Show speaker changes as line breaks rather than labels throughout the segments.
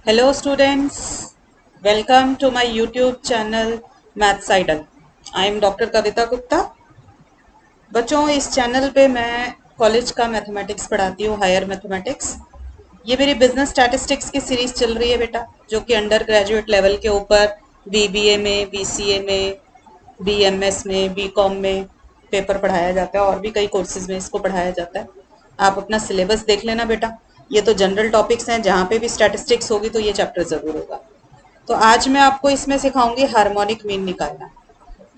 Hello students, welcome to my YouTube channel Maths Idol. I am Dr. Kavita Gupta. बच्चों इस channel पे मैं college का mathematics पढ़ाती हूँ, हायर मैथमेटिक्स। ये मेरी बिजनेस स्टैटिस्टिक्स की सीरीज चल रही है बेटा, जो कि अंडर ग्रेजुएट लेवल के ऊपर BBA में, BCA में, BMS में, BCom में पेपर पढ़ाया जाता है और भी कई कोर्सेज में इसको पढ़ाया जाता है। आप अपना सिलेबस देख लेना बेटा। ये तो जनरल टॉपिक्स हैं, जहाँ पे भी स्टैटिस्टिक्स होगी तो ये चैप्टर ज़रूर होगा। तो आज मैं आपको इसमें सिखाऊंगी हार्मोनिक मीन निकालना।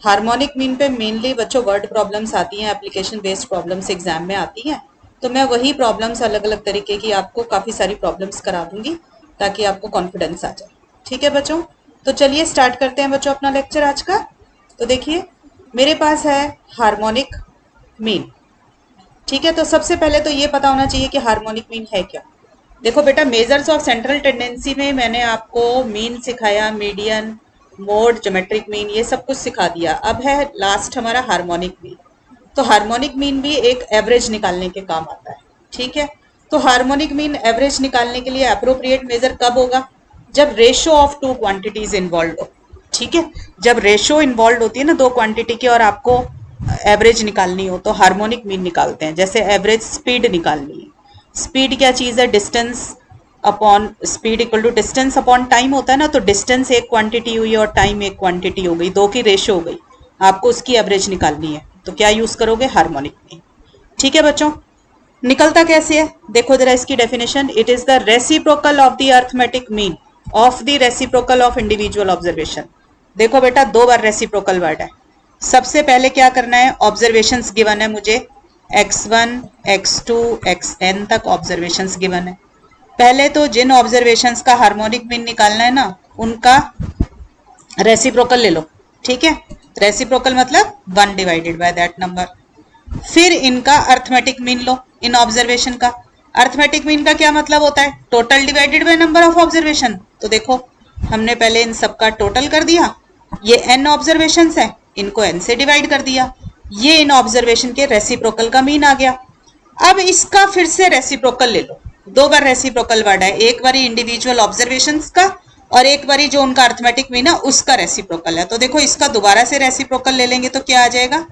हार्मोनिक मीन पे मेनली बच्चों वर्ड प्रॉब्लम्स आती हैं, एप्लीकेशन बेस्ड प्रॉब्लम्स एग्जाम में आती हैं। तो मैं वही प्रॉब्लम्स अलग अलग तरीके की आपको काफ़ी सारी प्रॉब्लम्स करा दूंगी ताकि आपको कॉन्फिडेंस आ जाए। ठीक है बच्चों, तो चलिए स्टार्ट करते हैं बच्चों अपना लेक्चर आज का। तो देखिए मेरे पास है हार्मोनिक मीन। ठीक है, तो सबसे पहले तो ये पता होना चाहिए कि हार्मोनिक मीन है क्या। देखो बेटा, मेजर्स ऑफ सेंट्रल टेंडेंसी में मैंने आपको मीन सिखाया, मीडियन, मोड, ज्योमेट्रिक मीन, ये सब कुछ सिखा दिया। अब है लास्ट हमारा हार्मोनिक मीन। तो हार्मोनिक मीन भी एक एवरेज निकालने के काम आता है। ठीक है, तो हार्मोनिक मीन एवरेज निकालने के लिए अप्रोप्रिएट मेजर कब होगा? जब ratio of two quantities involve हो। ठीक है, जब रेशो इन्वॉल्व होती है ना दो क्वांटिटी की और आपको एवरेज निकालनी हो तो हार्मोनिक मीन निकालते हैं। जैसे एवरेज स्पीड निकालनी है। स्पीड क्या चीज़ है? Distance upon speed equal to distance upon time होता है ना। तो डिस्टेंस एक क्वांटिटी हुई और टाइम एक क्वांटिटी हो गई, दो की रेशो हो गई, आपको उसकी एवरेज निकालनी है। तो क्या यूज करोगे? Harmonic mean. ठीक है बच्चों, निकलता कैसे है देखो जरा इसकी definition. It is the reciprocal of the arithmetic mean of the reciprocal of individual observation. देखो बेटा, दो बार रेसिप्रोकल वर्ड है। सबसे पहले क्या करना है? ऑब्जर्वेशंस गिवन है मुझे, x1, x2, xn तक ऑब्जर्वेशंस गिवन है। पहले तो जिन ऑब्जर्वेशंस का हार्मोनिक मीन निकालना है ना, उनका रेसिप्रोकल ले लो। ठीक है, रेसिप्रोकल मतलब 1 डिवाइडेड बाय दैट नंबर। फिर इनका अर्थमेटिक मीन लो, इन ऑब्जर्वेशन का। अर्थमेटिक मीन का क्या मतलब होता है? Total divided by number of observation. तो देखो हमने पहले इन सबका टोटल कर दिया। ये n ऑब्जर्वेशंस है, इनको n से डिवाइड कर दिया। ये इन ऑब्जर्वेशन के रेसिप्रोकल का मीन आ गया। अब इसका फिर से रेसिप्रोकल ले लो। दो बार रेसिप्रोकल वर्ड है, एक बारी इंडिविजुअल ऑब्जर्वेशंस का और एक बारी जो उनका अर्थमेटिक मीन है उसका रेसिप्रोकल है। तो देखो इसका दोबारा से रेसिप्रोकल ले लेंगे तो क्या आ जाएगा?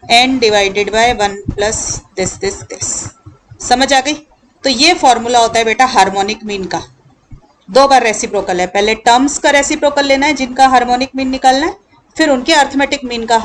n divided bye 1 plus this. समझ आ गई? तो ये फॉर्मूला होता है बेटा हार्मोनिक मीन का। दो बार रेसिप्रोकल है, पहले टर्म्स का रेसिप्रोकल लेना है जिनका हार्मोनिक मीन निकालना है, फिर उनके अर्थमेटिक मीन का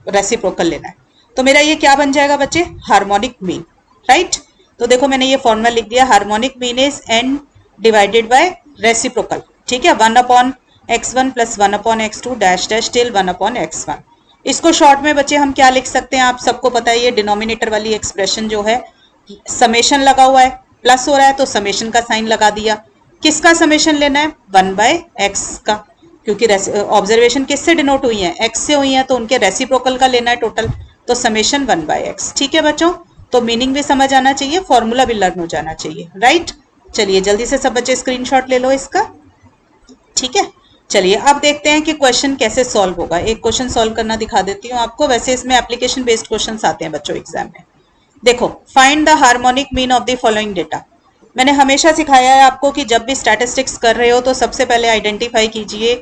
रेसिप्रोकल लेना है। तो मेरा ये क्या बन जाएगा बच्चे? Harmonic mean. राइट, तो देखो मैंने ये फॉर्मूला लिख दिया, harmonic mean is n divided bye reciprocal. ठीक है, 1 upon x1 plus 1 upon x2 dash dash till 1 upon x1। इसको शॉर्ट में बच्चे हम क्या लिख सकते हैं? आप सबको पता है, ये डिनोमिनेटर वाली एक्सप्रेशन जो है, समेशन लगा हुआ है, प्लस हो रहा है तो समेशन का साइन लगा दिया। किसका समेशन लेना है? 1 बाय x का, क्योंकि ऑब्जर्वेशन किससे डिनोट हुई है? x से हुई है, तो उनके रेसिप्रोकल का लेना है टोटल। तो समेशन 1 बाय x। ठीक है बच्चों, तो मीनिंग भी समझ आना चाहिए, फॉर्मूला भी लर्न हो जाना चाहिए। राइट, चलिए जल्दी से सब बच्चे स्क्रीनशॉट ले लो इसका। ठीक है, चलिए अब देखते हैं कि क्वेश्चन कैसे सॉल्व होगा। एक क्वेश्चन सॉल्व करना दिखा देती हूँ आपको। वैसे इसमें एप्लीकेशन बेस्ड क्वेश्चन आते हैं बच्चों एग्जाम में। देखो, find the harmonic mean of the following data. मैंने हमेशा सिखाया है आपको कि जब भी स्टैटिस्टिक्स कर रहे हो तो सबसे पहले आइडेंटिफाई कीजिए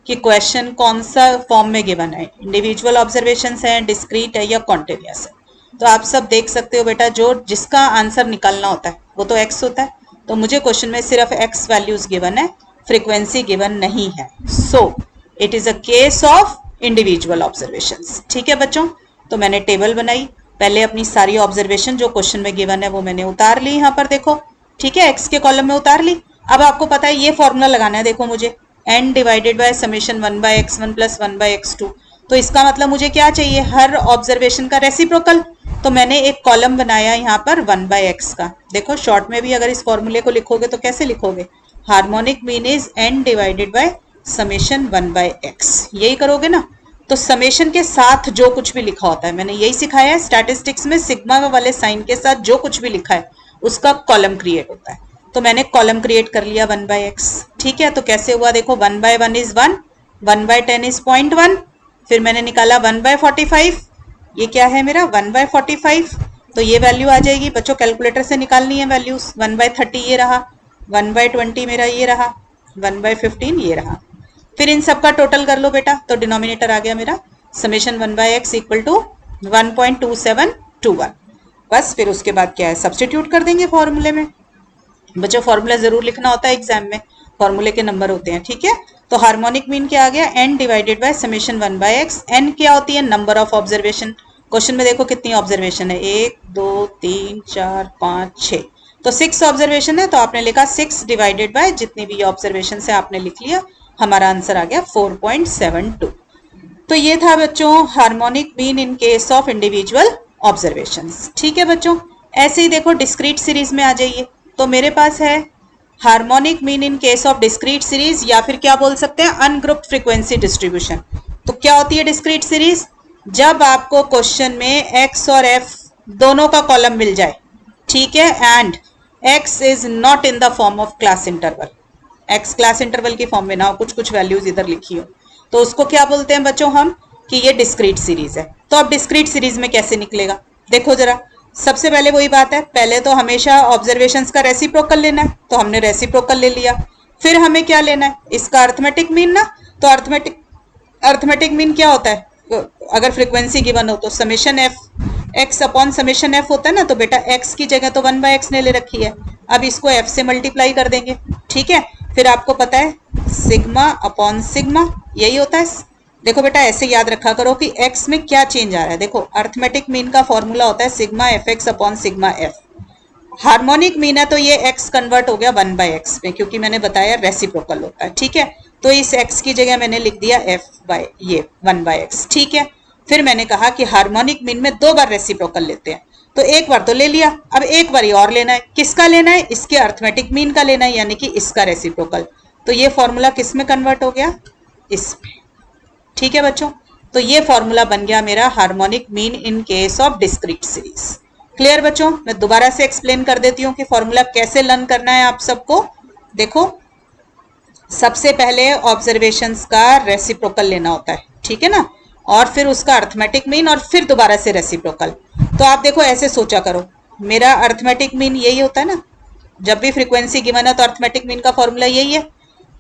कि क्वेश्चन कौन सा फॉर्म में गिवन है, इंडिविजुअल ऑब्जर्वेशंस है, डिस्क्रीट है या कॉन्टिन्यूअस है। तो आप सब देख सकते हो बेटा, जो जिसका आंसर निकालना होता है वो तो x होता है। तो मुझे क्वेश्चन में सिर्फ x वैल्यूज गिवन है, फ्रीक्वेंसी गिवन नहीं है। So it is a case of individual observations. ठीक है बच्चों, तो मैंने टेबल बनाई, पहले अपनी सारी ऑब्जर्वेशन जो क्वेश्चन में गिवन है वो मैंने उतार ली यहाँ पर देखो। ठीक है, x के कॉलम में उतार ली। अब आपको पता है ये फॉर्मूला लगाना है, देखो मुझे n divided by summation 1 by x1 plus 1 by x2। तो इसका मतलब मुझे क्या चाहिए? हर ऑब्जर्वेशन का रेसिप्रोकल। तो मैंने एक कॉलम बनाया यहाँ पर 1 बाय x का। देखो शॉर्ट में भी अगर इस फॉर्मूले को लिखोगे तो कैसे लिखोगे? Harmonic mean is n divided by summation 1 by x। यही करोगे ना। तो समेशन के साथ जो कुछ भी लिखा होता है, मैंने यही सिखाया है स्टैटिस्टिक्स में, सिग्मा वाले साइन के साथ जो कुछ भी लिखा है उसका कॉलम क्रिएट होता है। तो मैंने कॉलम क्रिएट कर लिया 1 बाय x। ठीक है, तो कैसे हुआ देखो, 1 बाय 1 इज 1, 1 बाय 10 इज 0.1, फिर मैंने निकाला 1 बाय 45। ये क्या है मेरा? 1 बाय 45। तो ये वैल्यू आ जाएगी बच्चों, कैलकुलेटर से निकालनी है वैल्यूज। 1 बाय 30 ये रहा, 1 बाय 20 मेरा ये रहा, 1/15 ये रहा। फिर इन सब का टोटल कर लो बेटा, तो डिनोमिनेटर आ गया मेरा समेशन 1/x इक्वल टू 1.2721। बस फिर उसके बाद क्या है, सब्स्टिट्यूट कर देंगे फॉर्मूले में। बच्चों फॉर्मूला जरूर लिखना होता है एग्जाम में, फॉर्मूले के नंबर होते हैं, ठीक है। तो हार्मोनिक मीन क्या आ गया, n divided by summation 1/x। n क्या होती है, नंबर ऑफ ऑब्जर्वेशन। क्वेश्चन में देखो कितनी ऑब्जर्वेशन है, 1 2 3 4 5 6, तो 6 ऑब्जर्वेशन है, तो आपने लिखा 6 डिवाइडेड बाय जितनी भी ऑब्जर्वेशन से आपने लिख लिया, हमारा आंसर आ गया 4.72। तो ये था बच्चों harmonic mean in case of individual observations, ठीक है बच्चों। ऐसे ही देखो डिस्क्रीट सीरीज में आ जाइए, तो मेरे पास है harmonic mean in case of discrete series, या फिर क्या बोल सकते हैं अनग्रुप्ड फ्रीक्वेंसी डिस्ट्रीब्यूशन। तो क्या होती है डिस्क्रीट सीरीज, जब आपको क्वेश्चन में x और f दोनों का कॉलम मिल जाए, ठीक है, and x is not in the form of class interval, x class interval की फॉर्म में ना हो, कुछ कुछ वैल्यूज इधर लिखी हो, तो उसको क्या बोलते हैं बच्चों हम, कि ये डिस्क्रीट सीरीज है। तो अब डिस्क्रीट सीरीज में कैसे निकलेगा, देखो जरा। सबसे पहले वही बात है, पहले तो हमेशा ऑब्जर्वेशंस का रेसिप्रोकल लेना है, तो हमने रेसिप्रोकल ले लिया। फिर हमें क्या लेना है, इसका अर्थमेटिक मीन ना। तो अर्थमेटिक मीन क्या होता है, अगर फ्रीक्वेंसी गिवन हो तो summation F x upon summation F होता है ना, तो बेटा एक्स की जगह तो 1/x ने ले रखी है, अब इसको एफ से मल्टीप्लाई कर देंगे, ठीक है। फिर आपको पता है सिग्मा अपॉन सिग्मा, यही होता है। देखो बेटा ऐसे याद रखा करो कि x में क्या चेंज आ रहा है। देखो अर्थमेटिक मीन का फॉर्मूला होता है sigma F x upon sigma F. Harmonic mean है तो ये x कन्वर्ट हो गया 1/x में, क्योंकि मैंने बताया रेसिप्रोकल होता है, ठीक है। तो इस x की जगह मैंने लिख दिया f बाय ये 1/x, ठीक है। फिर मैंने कहा कि हार्मोनिक मीन में 2 बार रेसिप्रोकल लेते हैं, तो एक बार तो ले लिया, अब एक बार और लेना है। किसका लेना है, इसके अर्थमेटिक मीन का लेना है, यानी कि इसका रेसिप्रोकल। तो ये फॉर्मूला किस में कन्वर्ट हो गया, इसमें, ठीक है बच्चों। तो ये फॉर्मूला बन गया मेरा harmonic mean in case of discrete series. Clear बच्चों, मैं दोबारा से एक्सप्लेन कर देती हूँ कि फॉर्मूला कैसे लर्न करना है आप सबको। देखो सबसे पहले ऑब्जर्वेशंस का रेसिप्रोकल लेना होता है, ठीक है ना, और फिर उसका अर्थमेटिक मीन, और फिर दोबारा से रेसिप्रोकल। तो आप देखो ऐसे सोचा करो, मेरा अर्थमेटिक मीन यही होता है ना, जब भी फ्रीक्वेंसी गिवन है तो अर्थमेटिक मीन का फॉर्मूला यही है।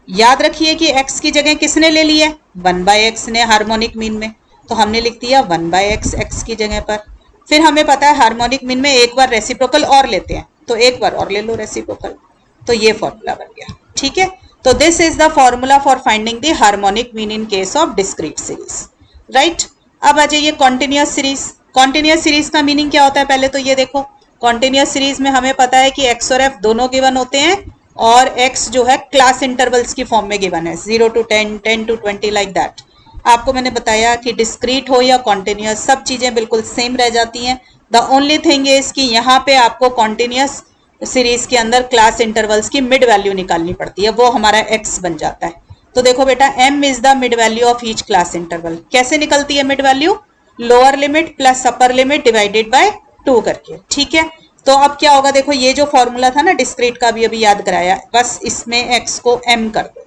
याद रखिए कि x की जगह किसने ले ली है, 1/x ने हार्मोनिक मीन में, तो हमने लिख दिया 1/x x की जगह पर। फिर हमें पता है हार्मोनिक मीन में एक बार रेसिप्रोकल और लेते हैं, तो एक बार और ले लो रेसिप्रोकल, तो ये फॉर्मूला बन गया, ठीक है। तो this is the formula for finding the harmonic mean in case of discrete series, right. अब आ जाइए कॉन्टिन्यूअस सीरीज। कॉन्टिन्यूअस सीरीज का मीनिंग क्या होता है, पहले तो ये देखो, कॉन्टिन्यूअस सीरीज में हमें पता है कि x और f दोनों गिवन होते हैं, और x जो है क्लास इंटरवल्स की फॉर्म में गिवन है, 0 to 10, 10 to 20 लाइक दैट। आपको मैंने बताया कि डिस्क्रीट हो या कॉन्टिन्यूअस सब चीजें बिल्कुल सेम रह जाती हैं। द ओनली थिंग इज कि यहाँ पे आपको कॉन्टिन्यूअस सीरीज के अंदर क्लास इंटरवल्स की मिड वैल्यू निकालनी पड़ती है, वो हमारा x बन जाता है। तो देखो बेटा m is the mid value of each class interval. कैसे निकलती है mid value, lower limit plus upper limit divided by 2 करके, ठीक है। तो अब क्या होगा, देखो ये जो फॉर्मूला था ना डिस्क्रीट का भी अभी याद कराया, बस इसमें x को m कर दो,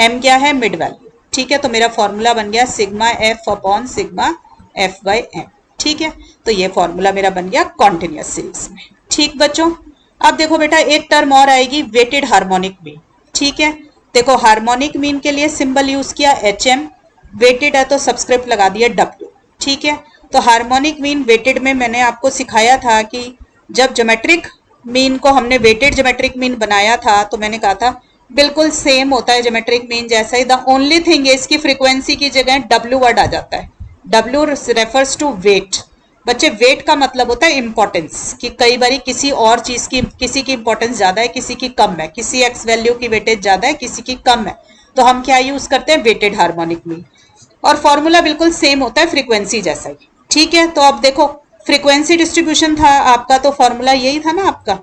m क्या है मिड वैल्यू, ठीक है। तो मेरा फॉर्मूला बन गया sigma f upon sigma f by m, ठीक है। तो ये फॉर्मूला मेरा बन गया कॉन्टिन्यूअस सीरीज में, ठीक बच्चों। अब देखो बेटा एक टर्म और आएगी वेटेड हार्मोनिक मीन, ठीक है। देखो हार्मोनिक मीन के लिए सिंबल यूज किया HM, वेटेड है तो सबस्क्रिप्ट लगा दिया W, ठीक है। तो हार्मोनिक मीन वेटेड में मैंने आपको सिखाया था कि जब ज्योमेट्रिक मीन को हमने वेटेड ज्योमेट्रिक मीन बनाया था, तो मैंने कहा था बिल्कुल सेम होता है ज्योमेट्रिक मीन जैसा ही। द ओनली थिंग इसकी फ्रीक्वेंसी की जगह W वर्ड आ जाता है। W refers to weight. बच्चे वेट का मतलब होता है इंपॉर्टेंस, कि कई बार किसी और चीज की, किसी की इंपॉर्टेंस ज्यादा है, किसी की कम है, किसी x वैल्यू की वेटेज ज्यादा है, किसी की कम है, तो हम क्या यूज करते हैं वेटेड हार्मोनिक मीन। और फॉर्मूला बिल्कुल सेम होता है फ्रीक्वेंसी जैसा ही, ठीक है। तो अब देखो फ्रीक्वेंसी डिस्ट्रीब्यूशन था आपका, तो फॉर्मूला यही था ना आपका,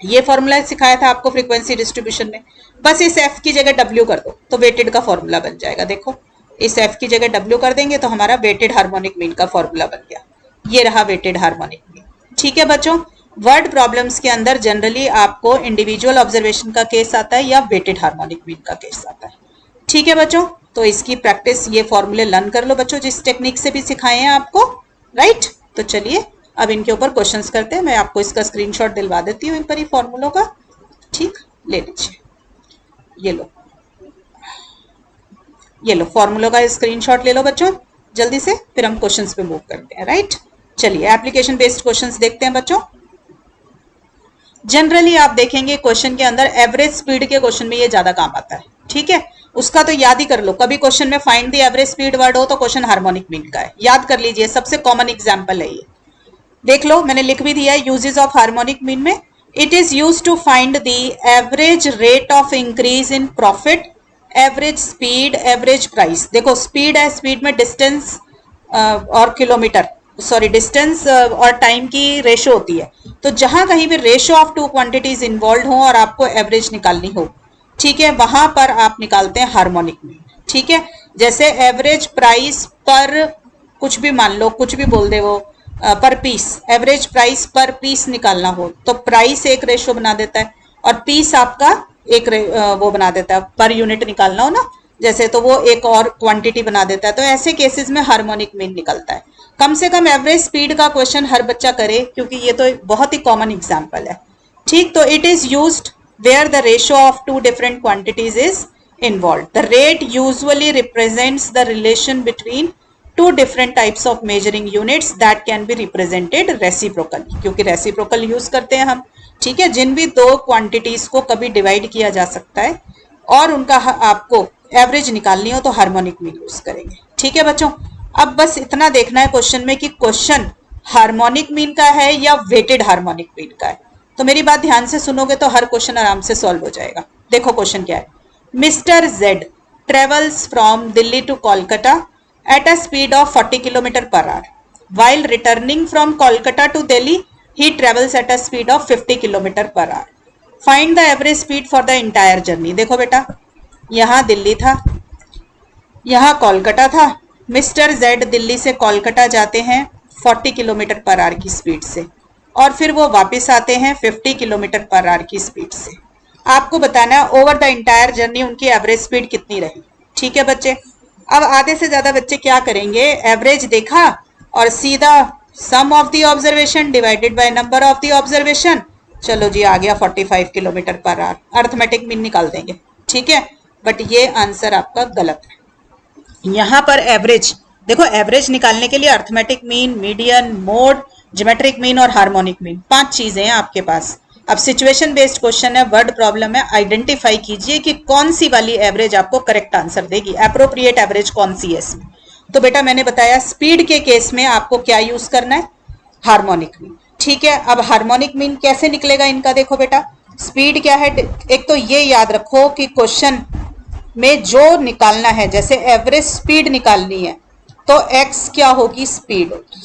ये फॉर्मूला सिखाया था आपको फ्रीक्वेंसी डिस्ट्रीब्यूशन में। बस इस f की जगह W कर दो तो वेटेड का फॉर्मूला बन जाएगा। देखो इस f की जगह W कर देंगे तो हमारा वेटेड हार्मोनिक मीन का फॉर्मूला बन गया, ये रहा वेटेड हार्मोनिक मीन, ठीक है बच्चों। वर्ड प्रॉब्लम्स के अंदर जनरली आपको इंडिविजुअल ऑब्जर्वेशन का केस आता है या वेटेड हार्मोनिक मीन का केस आता है, ठीक है बच्चों। तो इसकी प्रैक्टिस, ये फॉर्मूले लर्न कर लो बच्चों, जिस टेक्निक से भी सिखाए हैं आपको, राइट। तो चलिए अब इनके ऊपर क्वेश्चंस करते हैं। मैं आपको इसका स्क्रीनशॉट दिलवा देती हूँ इन पर ही फॉर्मूलों का, ठीक, ले लीजिए। ये लो फॉर्मूला का स्क्रीनशॉट ले लो बच्चों जल्दी से, फिर हम क्वेश्चंस पे मूव करते हैं। राइट, चलिए एप्लीकेशन बेस्ड क्वेश्चंस देखते हैं बच्चों। जनरली आप देखेंगे क्वेश्चन के अंदर एवरेज स्पीड के क्वेश्चन में ये ज्यादा काम आता है, ठीक है, उसका तो याद ही कर लो। कभी क्वेश्चन में find the average speed word हो तो क्वेश्चन हार्मोनिक मीन का है, याद कर लीजिए, सबसे कॉमन एग्जांपल है ये। देख लो मैंने लिख भी दिया है यूजेस ऑफ हार्मोनिक मीन में। It is used to find the average rate of increase in profit, average speed, average price. देखो स्पीड है, स्पीड में डिस्टेंस और किलोमीटर, सॉरी डिस्टेंस और टाइम की रेशो होती है। तो जहां कहीं भी ratio of two quantities involve हो और आपको एवरेज निकालनी हो, ठीक है, वहां पर आप निकालते हैं हार्मोनिक मीन। ठीक है, जैसे एवरेज प्राइस पर कुछ भी मान लो, कुछ भी बोल दे वो, पर piece, average price per piece निकालना हो तो प्राइस एक रेशो बना देता है और पीस आपका एक वो बना देता है, पर यूनिट निकालना हो ना जैसे, तो वो एक और क्वांटिटी बना देता है। तो ऐसे केसेस में हार्मोनिक मीन निकलता है। कम से कम एवरेज स्पीड का क्वेश्चन हर बच्चा करे क्योंकि ये तो बहुत ही कॉमन एग्जांपल है। ठीक, तो it is used where the ratio of two different quantities is involve. The rate usually represents the relation between two different types of measuring units that can be represented reciprocally, क्योंकि reciprocal use करते हैं हम। ठीक है, जिन भी दो quantities को कभी डिवाइड किया जा सकता है और उनका आपको एवरेज निकालनी हो तो हार्मोनिक मीन यूज करेंगे। ठीक है बच्चों, अब बस इतना देखना है क्वेश्चन में कि क्वेश्चन हार्मोनिक मीन का है या वेटेड हार्मोनिक मीन का है। तो मेरी बात ध्यान से सुनोगे तो हर क्वेश्चन आराम से सॉल्व हो जाएगा। देखो क्वेश्चन क्या है। Mister Z travels from Delhi to Kolkata at a speed of 40 kilometre per hour. While returning from Kolkata to Delhi, he travels at a speed of 50 kilometre per our. Find the average speed for the entire journey। देखो बेटा, यहाँ दिल्ली था, यहाँ कोलकाता था। Mister Z Delhi से कोलकाता जाते हैं 40 kilometre per our की स्पीड से और फिर वो वापस आते हैं 50 किलोमीटर पर आवर की स्पीड से। आपको बताना है ओवर द इंटायर जर्नी उनकी एवरेज स्पीड कितनी रही। ठीक है बच्चे, अब आधे से ज्यादा बच्चे क्या करेंगे, एवरेज देखा और सीधा sum of the observation divided by number of the observation, चलो जी आ गया 45 kilometre per our, arithmetic mean निकाल देंगे। ठीक है, बट ये आंसर आपका गलत है। यहां पर एवरेज देखो, एवरेज निकालने के लिए arithmetic mean, median, mode, geometric mean और हार्मोनिक मीन, 5 चीजें हैं आपके पास। अब सिचुएशन बेस्ड क्वेश्चन है, वर्ड प्रॉब्लम है, आइडेंटिफाई कीजिए कि कौन सी वाली एवरेज आपको करेक्ट आंसर देगी, एप्रोप्रिएट एवरेज कौन सी है इसमें। तो बेटा मैंने बताया स्पीड के केस में आपको क्या यूज करना है, हार्मोनिक मीन। ठीक है, अब हार्मोनिक मीन कैसे निकलेगा इनका, देखो बेटा स्पीड क्या है, एक तो ये याद रखो कि क्वेश्चन में जो निकालना है, जैसे एवरेज स्पीड निकालनी है तो एक्स क्या होगी, स्पीड होगी।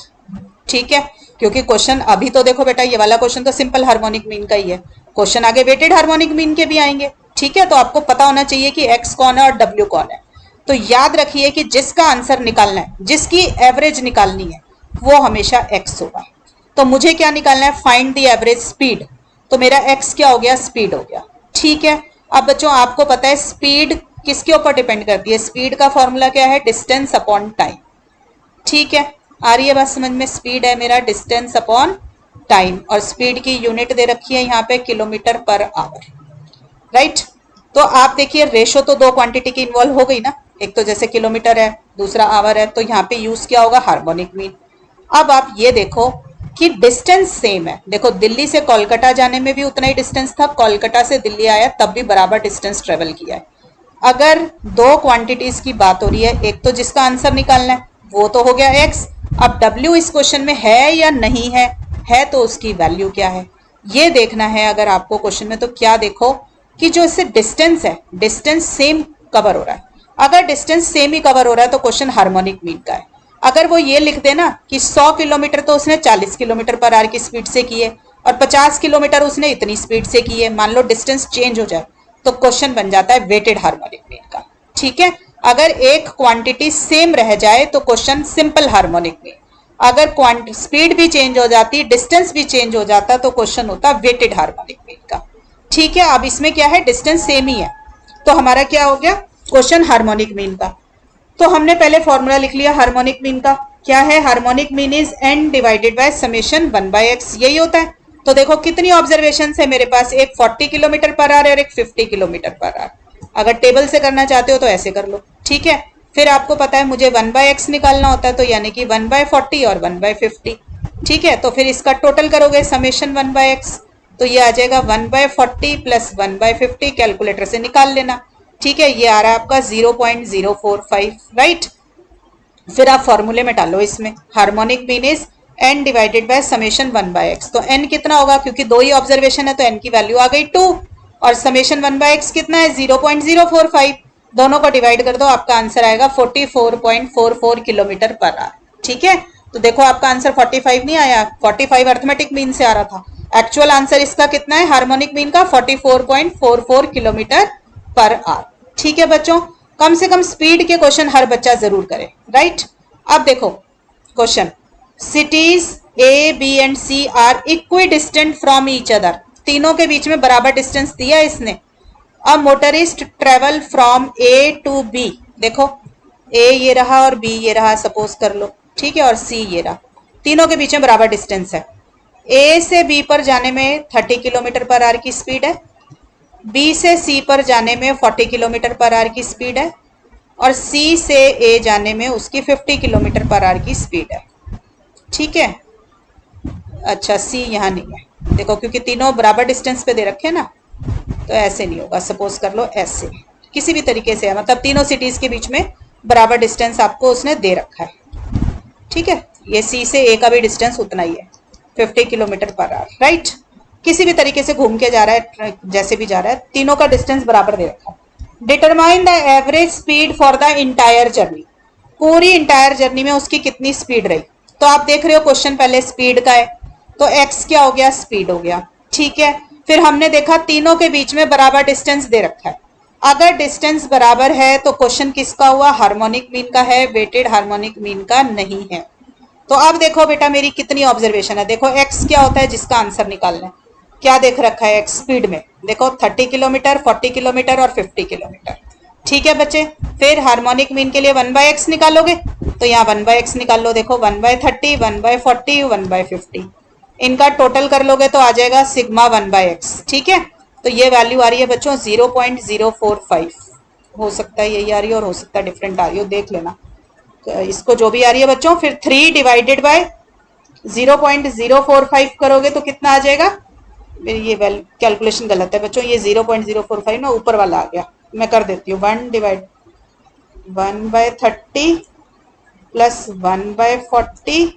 ठीक है, क्योंकि क्वेश्चन अभी तो देखो बेटा ये वाला क्वेश्चन तो सिंपल हार्मोनिक मीन का ही है, क्वेश्चन आगे वेटेड हार्मोनिक मीन के भी आएंगे। ठीक है, तो आपको पता होना चाहिए कि एक्स कौन है और डब्ल्यू कौन है। तो याद रखिए कि जिसका आंसर निकालना है, जिसकी एवरेज निकालनी है, वो हमेशा एक्स होगा। तो मुझे क्या निकालना है, फाइंड द एवरेज स्पीड, तो मेरा एक्स क्या हो गया, स्पीड हो गया। ठीक है, अब बच्चों आपको पता है स्पीड किसके ऊपर डिपेंड करती है, स्पीड का फॉर्मूला क्या है, डिस्टेंस अपॉन टाइम। ठीक है, आ रही है बात समझ में, स्पीड है मेरा डिस्टेंस अपॉन टाइम और स्पीड की यूनिट दे रखी है यहाँ पे किलोमीटर पर आवर। राइट, तो आप देखिए रेशो तो दो क्वांटिटी की इन्वॉल्व हो गई ना, एक तो जैसे किलोमीटर है, दूसरा आवर है, तो यहाँ पे यूज क्या होगा, हार्मोनिक मीन। अब आप ये देखो कि डिस्टेंस सेम है, देखो दिल्ली से कोलकाता जाने में भी उतना ही डिस्टेंस था, कोलकाता से दिल्ली आया तब भी बराबर डिस्टेंस ट्रेवल किया है। अगर दो क्वांटिटीज की बात हो रही है, एक तो जिसका आंसर निकालना है वो तो हो गया एक्स, अब डब्ल्यू इस क्वेश्चन में है या नहीं है तो उसकी वैल्यू क्या है ये देखना है। अगर आपको क्वेश्चन में तो क्या देखो कि जो इससे डिस्टेंस है, डिस्टेंस सेम कवर हो रहा है। अगर डिस्टेंस सेम ही कवर हो रहा है तो क्वेश्चन हार्मोनिक मीन का है। अगर वो ये लिख देना कि 100 किलोमीटर तो उसने 40 किलोमीटर पर आवर की स्पीड से की है और 50 किलोमीटर उसने इतनी स्पीड से की है, मान लो डिस्टेंस चेंज हो जाए, तो क्वेश्चन बन जाता है वेटेड हार्मोनिक मीन का। ठीक है, अगर एक क्वांटिटी सेम रह जाए तो क्वेश्चन सिंपल हार्मोनिक मीन, अगर स्पीड भी चेंज हो जाती, डिस्टेंस भी चेंज हो जाता तो क्वेश्चन होता वेटेड हार्मोनिक मीन का। ठीक है, अब इसमें क्या है, डिस्टेंस सेम ही है तो हमारा क्या हो गया, क्वेश्चन हार्मोनिक मीन का। तो हमने पहले फॉर्मूला लिख लिया हार्मोनिक मीन का, क्या है, harmonic mean is n divided by summation 1/x, यही होता है। तो देखो कितनी ऑब्जर्वेशन है मेरे पास, एक 40 किलोमीटर पर आवर और एक 50 किलोमीटर पर आवर। अगर टेबल से करना चाहते हो तो ऐसे कर लो, ठीक है। फिर आपको पता है मुझे 1/x निकालना होता है, तो यानी कि 1/40 और 1/50, ठीक है। तो फिर इसका टोटल करोगे समेशन 1/x, तो ये आ जाएगा 1/40 प्लस 1/50, कैलकुलेटर से निकाल लेना, ठीक है। ये आ रहा है आपका 0.045, राइट। फिर आप फॉर्मूले में डालो, इसमें harmonic mean is n divided by summation 1/x। तो n कितना होगा, क्योंकि दो ही ऑब्जर्वेशन है तो n की वैल्यू आ गई 2, और समेशन 1/x कितना है 0.045, दोनों को डिवाइड कर दो, आपका आंसर आएगा 44.44 किलोमीटर पर आवर, ठीक है। तो देखो आपका आंसर 45 नहीं आया, 45 अर्थमेटिक मीन से आ रहा था, एक्चुअल आंसर इसका कितना है हार्मोनिक मीन का 44.44 किलोमीटर पर आवर, ठीक है बच्चों। कम से कम स्पीड के क्वेश्चन हर बच्चा जरूर करे, राइट। अब देखो question, cities A B and C are equidistant from each other, तीनों के बीच में बराबर डिस्टेंस दिया है इसने। A motorist travel from A to B, देखो ए ये रहा और बी ये रहा, सपोज कर लो, ठीक है, और सी ये रहा, तीनों के बीच में बराबर डिस्टेंस है। ए से बी पर जाने में 30 किलोमीटर पर आवर की स्पीड है, बी से सी पर जाने में 40 किलोमीटर पर आवर की स्पीड है, और सी से ए जाने में उसकी 50 किलोमीटर पर आवर की स्पीड है, ठीक है। अच्छा सी यहाँ नहीं है, देखो क्योंकि तीनों बराबर डिस्टेंस पे दे रखे हैं ना, तो ऐसे नहीं होगा, सपोज कर लो ऐसे, किसी भी तरीके से है, मतलब तीनों सिटीज के बीच में बराबर डिस्टेंस आपको उसने दे रखा है, ठीक है। ये सी से ए का भी डिस्टेंस उतना ही है, 50 किलोमीटर पर आवर, राइट। किसी भी तरीके से घूम के जा रहा है, जैसे भी जा रहा है, तीनों का डिस्टेंस बराबर दे रखा है। Determine the average speed for the entire journey, पूरी इंटायर जर्नी में उसकी कितनी स्पीड रही। तो आप देख रहे हो क्वेश्चन पहले स्पीड का है, तो x क्या हो गया, स्पीड हो गया, ठीक है। फिर हमने देखा तीनों के बीच में बराबर डिस्टेंस दे रखा है, अगर डिस्टेंस बराबर है तो क्वेश्चन किसका हुआ, हार्मोनिक मीन का है, वेटेड हार्मोनिक मीन का नहीं है। तो अब देखो बेटा मेरी कितनी ऑब्जर्वेशन है, देखो x क्या होता है जिसका आंसर निकालना है, क्या देख रखा है x स्पीड में, देखो 30 किलोमीटर, 40 किलोमीटर और 50 किलोमीटर, ठीक है बच्चे। फिर हार्मोनिक मीन के लिए 1/x निकालोगे, तो यहाँ 1/x निकाल लो, देखो 1/30, 1/40, 1/50, इनका टोटल कर लोगे तो आ जाएगा सिग्मा 1/x, ठीक है। तो ये वैल्यू आ रही है बच्चों 0.045, हो सकता है यही आ रही है और हो सकता है डिफरेंट आ रही हो, देख लेना। तो इसको जो भी आ रही है बच्चों, फिर 3 डिवाइडेड बाय 0.045 करोगे तो कितना आ जाएगा, मेरी ये कैलकुलेशन गलत है बच्चों, ये 0.045 ना ऊपर वाला आ गया, मैं कर देती हूँ 1/30 प्लस 1/40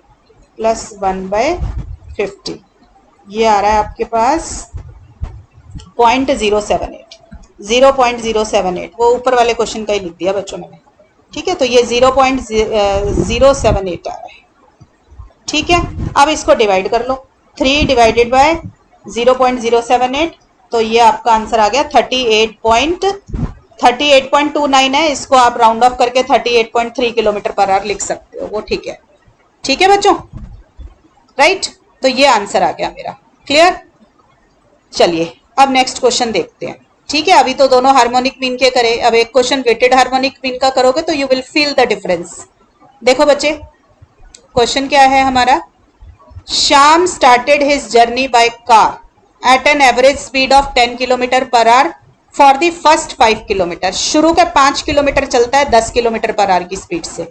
प्लस 1/50, ये आ रहा है आपके पास 0.078, वो ऊपर वाले क्वेश्चन का ही लिख दिया बच्चों मैंने, ठीक है। तो ये 0.078 आ रहा है, ठीक है। अब इसको डिवाइड कर लो, 3 डिवाइडेड बाय 0.078, तो ये आपका आंसर आ गया 38.29 है, इसको आप राउंड ऑफ करके 38.3 किलोमीटर पर आवर लिख सकते हो, वो ठीक है, ठीक है बच्चों, राइट। तो ये आंसर आ गया मेरा, क्लियर। चलिए अब नेक्स्ट क्वेश्चन देखते हैं, ठीक है। अभी तो दोनों हार्मोनिक मीन के करे, अब एक क्वेश्चन वेटेड हार्मोनिक मीन का करोगे तो you will feel the difference. देखो बच्चे क्वेश्चन क्या है हमारा, Shyam started his journey by car eight an average speed of 10 kilometre per hour for the first 5 kilometre, शुरू के 5 किलोमीटर चलता है 10 किलोमीटर पर आवर की स्पीड से।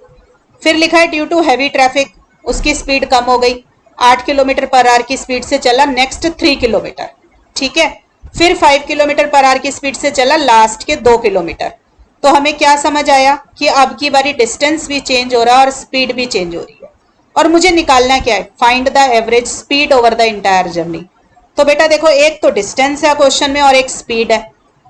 फिर लिखा है ड्यू टू हैवी ट्रैफिक उसकी स्पीड कम हो गई, 8 किलोमीटर पर आवर की स्पीड से चला नेक्स्ट 3 किलोमीटर, ठीक है। फिर 5 किलोमीटर पर आवर की स्पीड से चला लास्ट के 2 किलोमीटर। तो हमें क्या समझ आया कि अब की बारी डिस्टेंस भी चेंज हो रहा है और स्पीड भी चेंज हो रही है, और मुझे निकालना क्या है, find the average speed over the entire journey. तो बेटा देखो एक तो डिस्टेंस है क्वेश्चन में और एक स्पीड है,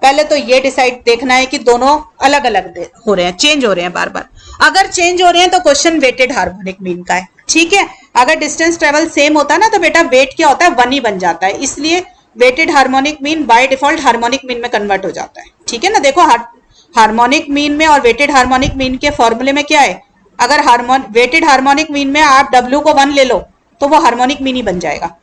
पहले तो ये डिसाइड देखना है कि दोनों अलग अलग हो रहे हैं, चेंज हो रहे हैं बार बार। अगर चेंज हो रहे हैं तो क्वेश्चन वेटेड हार्मोनिक मीन का है, ठीक है। अगर डिस्टेंस ट्रेवल सेम होता है ना तो बेटा वेट क्या होता है 1 ही बन जाता है, इसलिए weighted harmonic mean by default harmonic mean में कन्वर्ट हो जाता है, ठीक है ना। देखो हार्मोनिक मीन में और वेटेड हार्मोनिक मीन के फॉर्मूले में क्या है, अगर वेटेड हार्मोनिक मीन में आप W को 1 ले लो तो वो हार्मोनिक मीन ही बन जाएगा,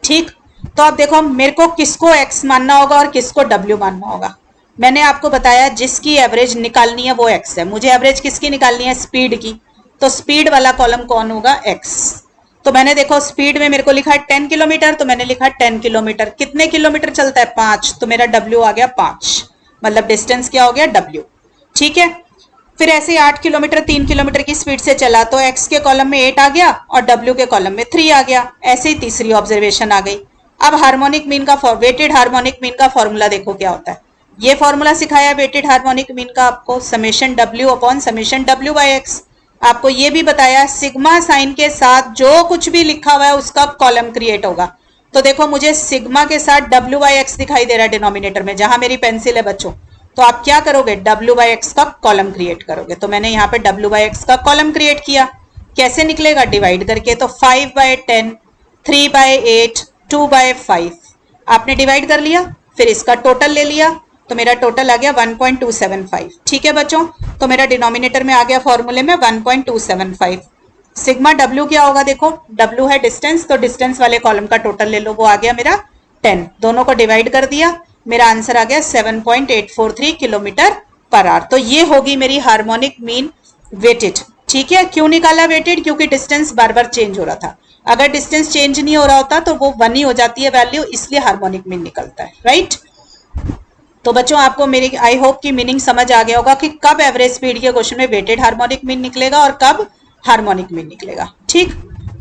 ठीक। तो अब देखो मेरे को किसको x मानना होगा और किसको W मानना होगा। मैंने आपको बताया जिसकी एवरेज निकालनी है वो x है, मुझे एवरेज किसकी निकालनी है, स्पीड की। तो स्पीड वाला कॉलम कौन होगा, x। तो मैंने देखो स्पीड में मेरे को लिखा है 10 किलोमीटर, तो मैंने लिखा 10 किलोमीटर, कितने किलोमीटर चलता है 5, तो मेरा W आ गया 5। मतलब डिस्टेंस क्या हो गया W। ठीक है, फिर ऐसे 8 किलोमीटर 3 किलोमीटर की स्पीड से चला तो x के कॉलम में 8 आ गया और w के कॉलम में 3 आ गया। ऐसे ही तीसरी ऑब्जर्वेशन आ गई। अब हार्मोनिक मीन का वेटेड हार्मोनिक मीन का फॉर्मूला देखो क्या होता है। ये फॉर्मूला सिखाया वेटेड हार्मोनिक मीन का आपको, summation w upon summation w by x. आपको ये भी बताया सिग्मा साइन के साथ जो कुछ भी लिखा हुआ है उसका कॉलम क्रिएट होगा। तो देखो मुझे सिग्मा के साथ w बाई एक्स दिखाई दे रहा है डिनोमिनेटर में, जहां मेरी पेंसिल है बच्चों। तो आप क्या करोगे, w बाई एक्स का कॉलम क्रिएट करोगे। तो मैंने यहाँ पे w बाई एक्स का कॉलम क्रिएट किया। कैसे निकलेगा, डिवाइड करके। तो 5 बाई 10, 3 बाई 8, 2 बाई 5 आपने डिवाइड कर लिया, फिर इसका टोटल ले लिया तो मेरा टोटल आ गया 1.275। ठीक है बच्चों, तो मेरा डिनोमिनेटर में आ गया फॉर्मूले में 1.275। सिग्मा w क्या होगा, देखो w है डिस्टेंस, तो डिस्टेंस वाले कॉलम का टोटल ले लो, वो आ गया मेरा 10। दोनों को डिवाइड कर दिया, मेरा आंसर आ गया 7.843 किलोमीटर पर आवर। तो ये होगी मेरी हार्मोनिक मीन वेटेड। ठीक है, क्यों निकाला वेटेड, क्योंकि डिस्टेंस बार बार चेंज हो रहा था। अगर डिस्टेंस चेंज नहीं हो रहा होता तो वो 1 ही हो जाती है वैल्यू, इसलिए हार्मोनिक मीन निकलता है। राइट, तो बच्चों आपको मेरी आई होप की मीनिंग समझ आ गया होगा कि कब एवरेज स्पीड के क्वेश्चन में वेटेड हार्मोनिक मीन निकलेगा और कब हार्मोनिक मीन निकलेगा। ठीक,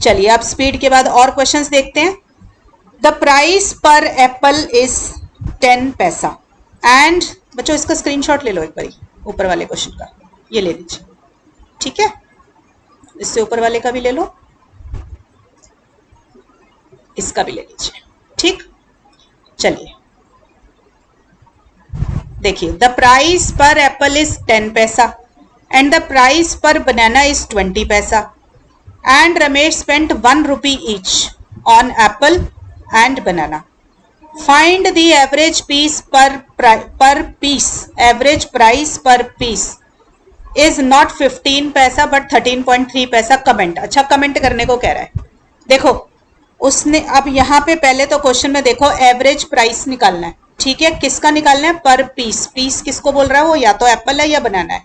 चलिए अब स्पीड के बाद और क्वेश्चंस देखते हैं। द प्राइस पर एप्पल इज 10 पैसा एंड, बच्चों इसका स्क्रीनशॉट ले लो एक बारी, ऊपर वाले क्वेश्चन का ये ले लीजिए। ठीक है, इससे ऊपर वाले का भी ले लो, इसका भी ले लीजिए। ठीक, चलिए देखिए, द प्राइस पर एप्पल इज 10 पैसा एंड द प्राइस पर बनाना इज 20 पैसा and Ramesh spent 1 rupee each on apple and banana. Find the average piece per piece, average price per piece is not 15 पैसा बट 13.3 पैसा। कमेंट, अच्छा कमेंट करने को कह रहा है। देखो उसने, अब यहाँ पे पहले तो क्वेश्चन में देखो एवरेज प्राइस निकालना है। ठीक है, किसका निकालना है, पर पीस। पीस किसको बोल रहा है, वो या तो एप्पल है या बनाना है।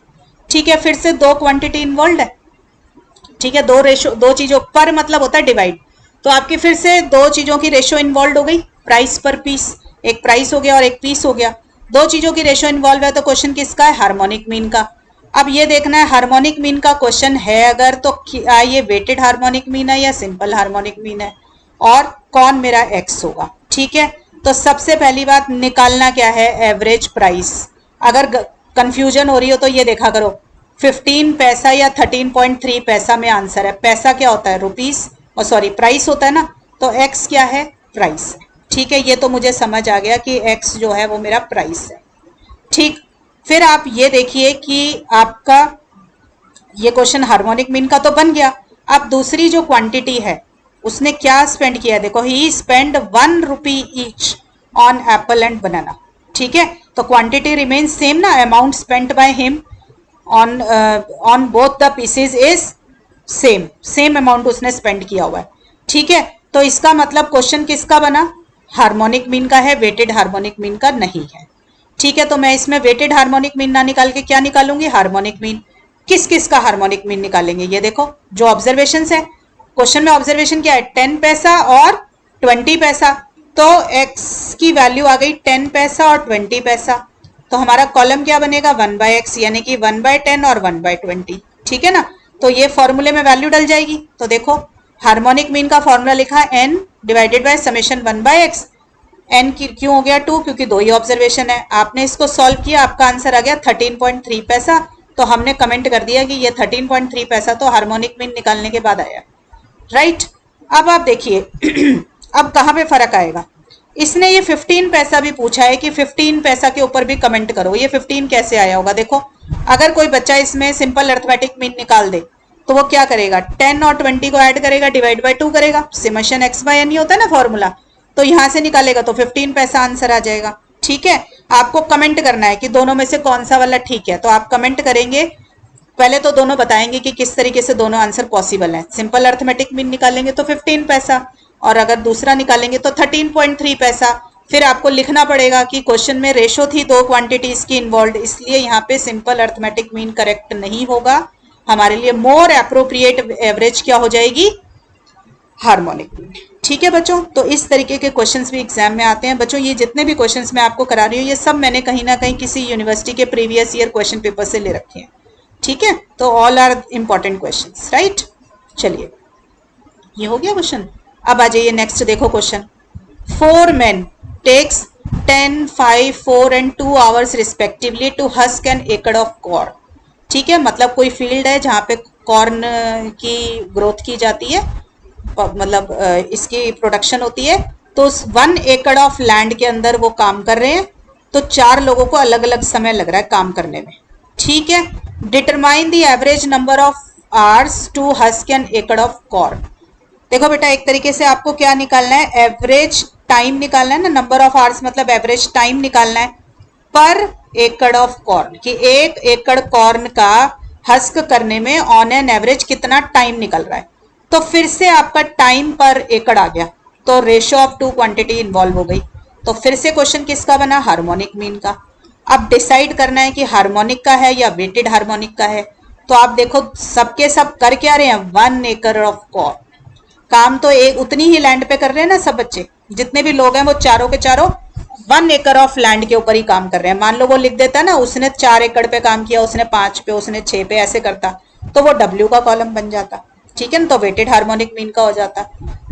ठीक है, फिर से दो क्वांटिटी इन्वॉल्व है। ठीक है, दो रेशो, दो चीजों पर मतलब होता है डिवाइड, तो आपकी फिर से दो चीजों की रेशो इन्वॉल्व हो गई, प्राइस पर पीस। एक प्राइस हो गया और एक पीस हो गया, दो चीजों की रेशो इन्वॉल्व है। तो क्वेश्चन किसका है, हार्मोनिक मीन का। अब ये देखना है हार्मोनिक मीन का क्वेश्चन है अगर, तो क्या ये वेटेड हार्मोनिक मीन है या सिंपल हार्मोनिक मीन है, और कौन मेरा एक्स होगा। ठीक है, तो सबसे पहली बात निकालना क्या है, एवरेज प्राइस। अगर कंफ्यूजन हो रही हो तो ये देखा करो 15 पैसा या 13.3 पैसा में आंसर है। पैसा क्या होता है, रुपीस, और सॉरी प्राइस होता है ना, तो एक्स क्या है, प्राइस। ठीक है, ये तो मुझे समझ आ गया कि एक्स जो है वो मेरा प्राइस है। ठीक, फिर आप ये देखिए कि आपका ये क्वेश्चन हार्मोनिक मीन का तो बन गया। अब दूसरी जो क्वांटिटी है उसने क्या स्पेंड किया, देखो ही spend 1 rupee each on apple and banana. ठीक है, तो क्वांटिटी रिमेन सेम ना, amount spent by him on both the pieces is same, same amount उसने स्पेंड किया हुआ है। ठीक है, तो इसका मतलब क्वेश्चन किसका बना, हार्मोनिक मीन का है, वेटेड हार्मोनिक मीन का नहीं है। ठीक है, तो मैं इसमें वेटेड हार्मोनिक मीन ना निकाल के क्या निकालूंगी, हार्मोनिक मीन। किस किस का हार्मोनिक मीन निकालेंगे, ये देखो जो ऑब्जर्वेशन है, क्वेश्चन में ऑब्जर्वेशन क्या है, 10 पैसा और 20 पैसा, तो x की वैल्यू आ गई 10 पैसा और 20 पैसा। तो हमारा कॉलम क्या बनेगा, 1/x, यानी कि 1/10 और 1/20। ठीक है ना, तो ये फॉर्मूले में वैल्यू डल जाएगी। तो देखो हार्मोनिक मीन का फॉर्मूला लिखा n divided by summation 1/x। n क्यों हो गया 2, क्योंकि दो ही ऑब्जर्वेशन है। आपने इसको सॉल्व किया, आपका आंसर आ गया 13.3 पैसा। तो हमने कमेंट कर दिया कि ये 13.3 पैसा तो हार्मोनिक मीन निकालने के बाद आया। राइट, अब आप देखिए अब कहाँ पे फर्क आएगा। इसने ये 15 पैसा भी पूछा है कि 15 पैसा के ऊपर भी कमेंट करो, ये 15 कैसे आया होगा। देखो अगर कोई बच्चा इसमें सिंपल अर्थमेटिक मीन निकाल दे तो वो क्या करेगा, 10 और 20 को ऐड करेगा, डिवाइड बाय 2 करेगा, समेशन x बाय n ही होता है ना फॉर्मूला, तो यहां से निकालेगा तो 15 पैसा आंसर आ जाएगा। ठीक है, आपको कमेंट करना है कि दोनों में से कौन सा वाला ठीक है, तो आप कमेंट करेंगे। पहले तो दोनों बताएंगे कि किस तरीके से दोनों आंसर पॉसिबल हैं। सिंपल अर्थमेटिक मीन निकालेंगे तो 15 पैसा, और अगर दूसरा निकालेंगे तो 13.3 पैसा। फिर आपको लिखना पड़ेगा कि क्वेश्चन में रेशो थी दो क्वांटिटीज की इन्वॉल्व, इसलिए यहाँ पे सिंपल अर्थमेटिक मीन करेक्ट नहीं होगा। हमारे लिए मोर अप्रोप्रिएट एवरेज क्या हो जाएगी, हार्मोनिक मीन। ठीक है बच्चों, तो इस तरीके के क्वेश्चंस भी एग्जाम में आते हैं बच्चों। ये जितने भी क्वेश्चंस मैं आपको करा रही हूँ ये सब मैंने कहीं ना कहीं किसी यूनिवर्सिटी के प्रीवियस ईयर क्वेश्चन पेपर से ले रखे हैं। ठीक है, तो all are important questions, right. चलिए, ये हो गया क्वेश्चन। अब आ जाइए नेक्स्ट, देखो question. 4 men takes 10, 5, 4 and 2 hours respectively to husk an acre of corn। ठीक है, मतलब कोई फील्ड है जहाँ पे कॉर्न की ग्रोथ की जाती है, मतलब इसकी प्रोडक्शन होती है। तो 1 एकड़ ऑफ लैंड के अंदर वो काम कर रहे हैं, तो 4 लोगों को अलग अलग समय लग रहा है काम करने में। ठीक है, determine the average number of hours to husk an acre of corn. देखो बेटा, एक तरीके से आपको क्या निकालना है, एवरेज टाइम निकालना है ना। नंबर ऑफ आवर्स मतलब एवरेज टाइम निकालना है पर एकड़ ऑफ कॉर्न, कि 1 एकड़ कॉर्न का हस्क करने में ऑन एन एवरेज कितना टाइम निकल रहा है। तो फिर से आपका टाइम पर एकड़ आ गया, तो रेशियो ऑफ 2 क्वांटिटी इन्वॉल्व हो गई। तो फिर से क्वेश्चन किसका बना, हार्मोनिक मीन का। अब डिसाइड करना है कि हार्मोनिक का है या वेटेड हार्मोनिक का है। तो आप देखो सबके सब कर क्या रहे हैं, 1 एकड़ ऑफ कॉर्न। काम तो एक उतनी ही लैंड पे कर रहे हैं ना सब बच्चे, जितने भी लोग हैं वो चारों के चारों 1 एकड़ ऑफ लैंड के ऊपर ही काम कर रहे हैं। मान लो वो लिख देता ना, उसने 4 एकड़ पे काम किया, उसने 5 पे, उसने 6 पे, ऐसे करता तो वो W का कॉलम बन जाता। ठीक है ना, तो वेटेड हार्मोनिक मीन का हो जाता।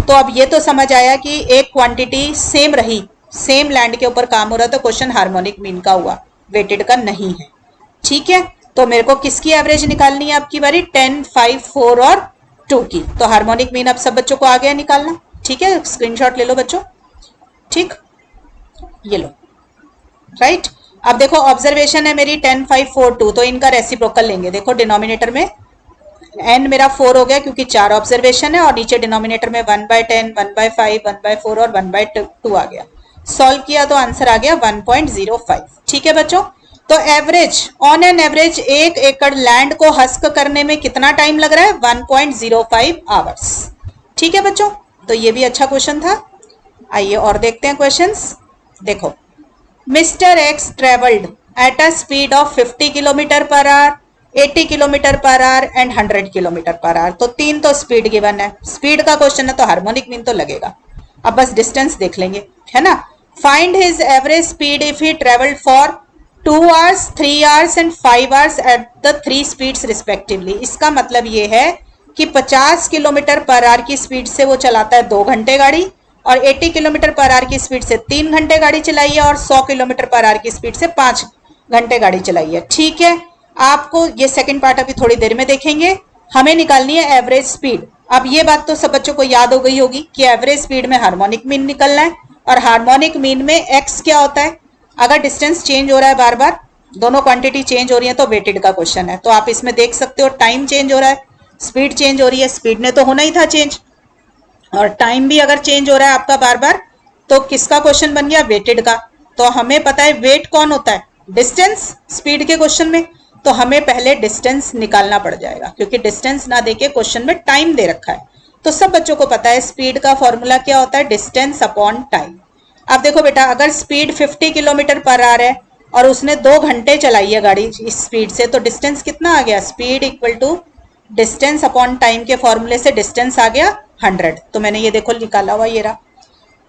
तो अब ये तो समझ आया कि एक क्वांटिटी सेम रही, सेम लैंड के ऊपर काम हो रहा, तो क्वेश्चन हार्मोनिक मीन का हुआ, वेटेड का नहीं है। ठीक है, तो मेरे को किसकी एवरेज निकालनी है आपकी बारी, 10, 5, 4 और 2 की। तो हार्मोनिक मीन अब सब बच्चों को आ गया निकालना। ठीक है, स्क्रीनशॉट ले लो बच्चों। ठीक, ये लो, राइट। अब देखो ऑब्जर्वेशन है मेरी 10, 5, 4, 2, तो इनका रेसिप्रोकल लेंगे। देखो डिनोमिनेटर में n मेरा 4 हो गया क्योंकि 4 ऑब्जर्वेशन है, और नीचे डिनोमिनेटर में 1/10, 1/5, 1/4 और 1/2 आ गया। सॉल्व किया तो आंसर आ गया 1.05। ठीक है बच्चों, तो एवरेज ऑन एन एवरेज 1 एकड़ लैंड को हस्क करने में कितना टाइम लग रहा है, 1.05 आवर्स। ठीक है बच्चों, तो ये भी अच्छा क्वेश्चन था। आइए और देखते हैं क्वेश्चंस। देखो, mister x travelled eight a speed of 50 kilometre per our, 80 kilometre per our and 100 kilometre per our. तो 3 तो स्पीड गिवन है, स्पीड का क्वेश्चन है तो हार्मोनिक मीन तो लगेगा। अब बस डिस्टेंस देख लेंगे, है ना। Find his average speed if he travelled for 2 hours, 3 hours and 5 hours at the 3 speeds respectively. इसका मतलब ये है कि 50 किलोमीटर पर आवर की स्पीड से वो चलाता है 2 घंटे गाड़ी, और 80 किलोमीटर पर आवर की स्पीड से 3 घंटे गाड़ी चलाई है, और 100 किलोमीटर पर आवर की स्पीड से 5 घंटे गाड़ी चलाई है। ठीक है, आपको ये सेकंड पार्ट अभी थोड़ी देर में देखेंगे। हमें निकालनी है एवरेज स्पीड। अब ये बात तो सब बच्चों को याद हो गई होगी कि एवरेज स्पीड में हार्मोनिक मीन निकलना है, और हार्मोनिक मीन में एक्स क्या होता है, अगर डिस्टेंस चेंज हो रहा है बार बार, दोनों क्वांटिटी चेंज हो रही है तो वेटेड का क्वेश्चन है। तो आप इसमें देख सकते हो टाइम चेंज हो रहा है, स्पीड चेंज हो रही है, स्पीड ने तो होना ही था चेंज, और टाइम भी अगर चेंज हो रहा है आपका बार बार, तो किसका क्वेश्चन बन गया, वेटेड का। तो हमें पता है वेट कौन होता है, डिस्टेंस, स्पीड के क्वेश्चन में। तो हमें पहले डिस्टेंस निकालना पड़ जाएगा, क्योंकि डिस्टेंस ना देके क्वेश्चन में टाइम दे रखा है। तो सब बच्चों को पता है स्पीड का फॉर्मूला क्या होता है, डिस्टेंस अपॉन टाइम। अब देखो बेटा, अगर स्पीड 50 किलोमीटर पर आवर है और उसने 2 घंटे चलाई है गाड़ी इस स्पीड से, तो डिस्टेंस कितना आ गया, speed equal to distance upon time के फॉर्मूले से डिस्टेंस आ गया 100। तो मैंने ये देखो निकाला हुआ, ये रहा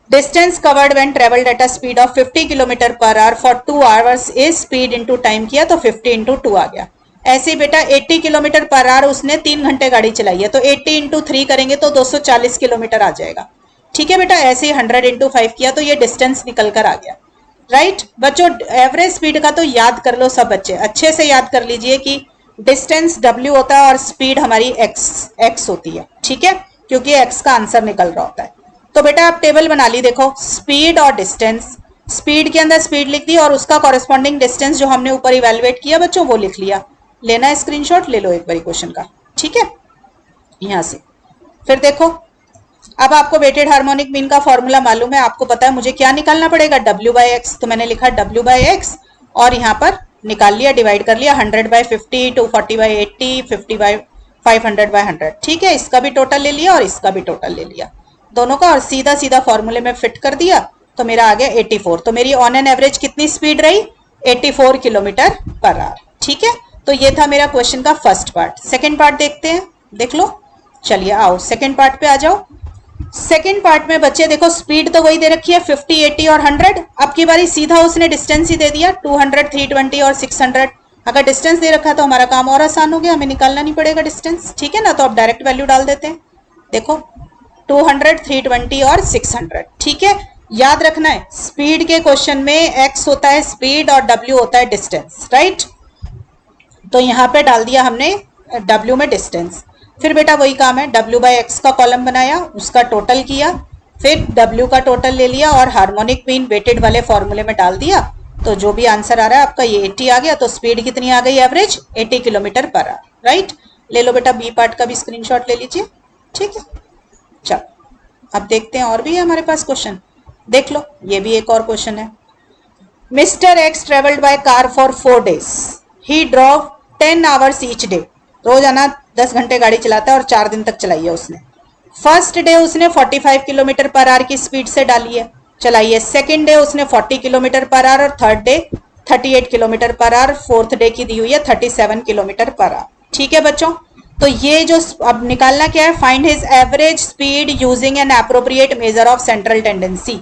distance covered when travelled eight a speed of 50 kilometre per hour for 2 hours is speed into time किया तो 50 इंटू 2 आ गया। ऐसे ही बेटा 80 किलोमीटर पर आवर उसने 3 घंटे गाड़ी चलाई है, तो 80 इंटू 3 करेंगे तो 240 किलोमीटर आ जाएगा। ठीक है बेटा, ऐसे ही 100 इंटू 5 किया तो ये डिस्टेंस निकल कर आ गया। राइट बच्चों, एवरेज स्पीड का तो याद कर लो सब बच्चे, अच्छे से याद कर लीजिए कि डिस्टेंस W होता है और स्पीड हमारी x होती है। ठीक है, क्योंकि x का आंसर निकल रहा होता है। तो बेटा आप टेबल बना ली, देखो स्पीड और डिस्टेंस, स्पीड के अंदर स्पीड लिख दी और उसका कॉरेस्पॉन्डिंग डिस्टेंस जो हमने ऊपर इवेलुएट किया बच्चों वो लिख लिया। लेना है स्क्रीनशॉट, ले लो एक बारी क्वेश्चन का। ठीक है, यहां से फिर देखो, अब आपको वेटेड हार्मोनिक मीन का फॉर्मूला मालूम है, आपको पता है मुझे क्या निकालना पड़ेगा, W/x। तो मैंने लिखा W/x और यहाँ पर निकाल लिया, डिवाइड कर लिया 100/50, 240/80, 50/500/100। ठीक है, इसका भी टोटल ले लिया और इसका भी टोटल ले लिया दोनों का, और सीधा सीधा फॉर्मूले में फिट कर दिया तो मेरा आ गया 84। तो मेरी ऑन एन एवरेज कितनी स्पीड रही, 84 किलोमीटर पर आवर। ठीक है, तो ये था मेरा क्वेश्चन का फर्स्ट पार्ट। सेकेंड पार्ट देखते हैं, देख लो। चलिए आओ सेकेंड पार्ट पे आ जाओ। सेकेंड पार्ट में बच्चे देखो स्पीड तो वही दे रखी है 50, 80 और 100। अब की बारी सीधा उसने डिस्टेंस ही दे दिया 200, 320 और 600। अगर डिस्टेंस दे रखा तो हमारा काम और आसान हो गया, हमें निकालना नहीं पड़ेगा डिस्टेंस, ठीक है ना। तो अब डायरेक्ट वैल्यू डाल देते हैं। देखो 200, 320 और 600, ठीक है। याद रखना है स्पीड के क्वेश्चन में x होता है स्पीड और w होता है डिस्टेंस, राइट। तो यहाँ पे डाल दिया हमने w में डिस्टेंस। फिर बेटा वही काम है, w बाई एक्स का कॉलम बनाया, उसका टोटल किया, फिर w का टोटल ले लिया और हार्मोनिक मीन वेटेड वाले फॉर्मूले में डाल दिया। तो जो भी आंसर आ रहा है आपका ये 80 आ गया। तो स्पीड कितनी आ गई average 80 kilometre per our, right. ले लो बेटा बी पार्ट का भी स्क्रीनशॉट ले लीजिए, ठीक है। चलो अब देखते हैं और भी है हमारे पास क्वेश्चन, देख लो ये भी एक और क्वेश्चन है। Mister x travelled by car for 4 days, he drove 10 hours each day. रोजाना 10 घंटे गाड़ी चलाता है और 4 दिन तक चलाई है उसने। फर्स्ट डे उसने 45 किलोमीटर पर आवर की स्पीड से डाली है, चलाई है। सेकेंड डे उसने 40 किलोमीटर पर आवर और third day 38 kilometre per our, fourth day की दी हुई है 37 किलोमीटर पर आवर, ठीक है बच्चों। तो ये जो अब निकालना क्या है, find his average speed using N appropriate measure of central tendency.